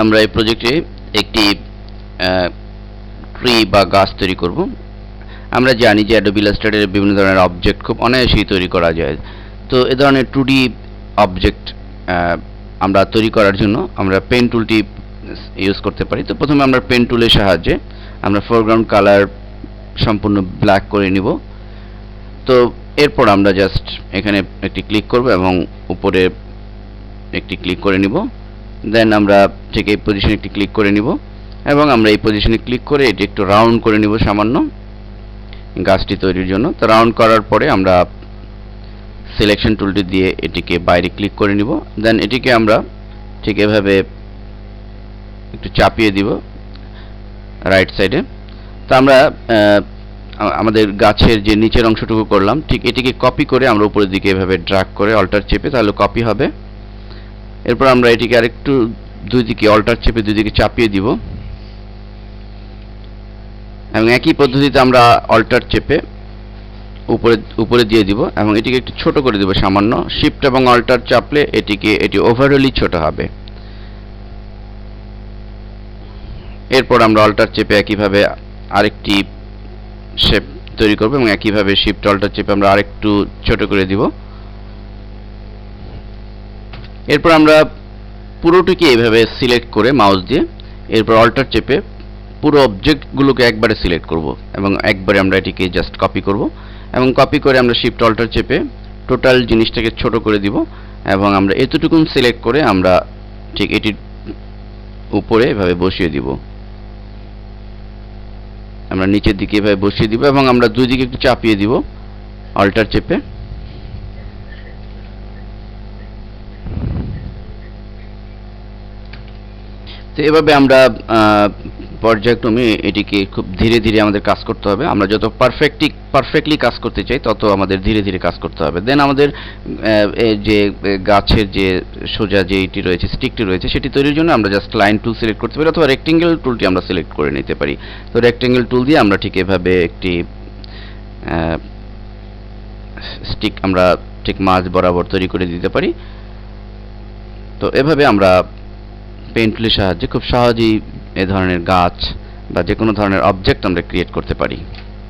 আমরা এই প্রজেক্টে একটি ট্রি বা গাছ তৈরি করব। আমরা জানি যে অ্যাডোবি ইলাস্ট্রেটরে বিভিন্ন ধরনের অবজেক্ট খুব অনায়াসেই তৈরি করা যায়। তো এ ধরনের 2D অবজেক্ট আমরা তৈরি করার জন্য আমরা পেন টুলটি ইউজ করতে পারি। তো প্রথমে আমরা পেন টুলের সাহায্যে আমরা ফোরগ্রাউন্ড কালার সম্পূর্ণ ব্ল্যাক করে নিব। তো এরপর আমরা জাস্ট এখানে একটি ক্লিক করব এবং উপরে একটি ক্লিক করে নিব। দেন আমরা ঠিক এই পজিশনে একটি ক্লিক করে নিব এবং আমরা এই পজিশনে ক্লিক করে এটি একটু রাউন্ড করে নিব সামান্য গাছটি তৈরির জন্য। তো রাউন্ড করার পরে আমরা সিলেকশন টুলটি দিয়ে এটিকে বাইরে ক্লিক করে নিব। দেন এটিকে আমরা ঠিক এভাবে একটু চাপিয়ে দিব রাইট সাইডে। তো আমরা আমাদের গাছের যে নিচের অংশটুকু করলাম ঠিক এটিকে কপি করে আমরা উপরের দিকে এভাবে ড্র্যাগ করে অল্টার চেপে তাহলে কপি হবে। এরপর আমরা এটিকে আরেকটু দুই দিকে অল্টার চেপে দুই দিকে চাপিয়ে দিব এবং একই পদ্ধতিতে আমরা অল্টার চেপে উপরে দিয়ে দিব এবং এটিকে একটু ছোট করে দেব সামান্য। শিফট এবং অল্টার চাপলে এটি ওভারঅলই ছোট হবে। এরপর আমরা অল্টার চেপে একইভাবে আরেকটি শেপ তৈরি করব এবং একইভাবে শিফট অল্টার চেপে আমরা আরেকটু ছোট করে দিব। এরপর আমরা পুরোটিকে এইভাবে সিলেক্ট করে মাউস দিয়ে এরপর অল্টার চেপে পুরো অবজেক্টগুলোকে একবারে সিলেক্ট করব এবং একবারে আমরা এটিকে জাস্ট কপি করব এবং কপি করে আমরা শিফট অল্টার চেপে টোটাল জিনিসটাকে ছোট করে দিব এবং আমরা এতটুকুন সিলেক্ট করে আমরা ঠিক এটির উপরে এভাবে বসিয়ে দিব। আমরা নিচের দিকে এভাবে বসিয়ে দিব এবং আমরা দুই দিকে একটু চাপিয়ে দিব অল্টার চেপে। তো এভাবে আমরা পর্যায়ক্রমে এটিকে খুব ধীরে ধীরে আমাদের কাজ করতে হবে। আমরা যত পারফেক্টলি কাজ করতে চাই তত আমাদের ধীরে ধীরে কাজ করতে হবে। দেন আমাদের যে গাছের যে সোজা যেটি রয়েছে স্টিকটি রয়েছে সেটি তৈরির জন্য আমরা জাস্ট লাইন টুল সিলেক্ট করতে পারি অথবা রেক্টেঙ্গেল টুলটি আমরা সিলেক্ট করে নিতে পারি। তো রেক্টেঙ্গেল টুল দিয়ে আমরা ঠিক এভাবে একটি স্টিক আমরা ঠিক মাঝ বরাবর তৈরি করে দিতে পারি। তো এভাবে আমরা পেন টুলের সাহায্যে খুব সহজেই এ ধরনের গাছ বা যে কোনো ধরনের অবজেক্ট আমরা ক্রিয়েট করতে পারি।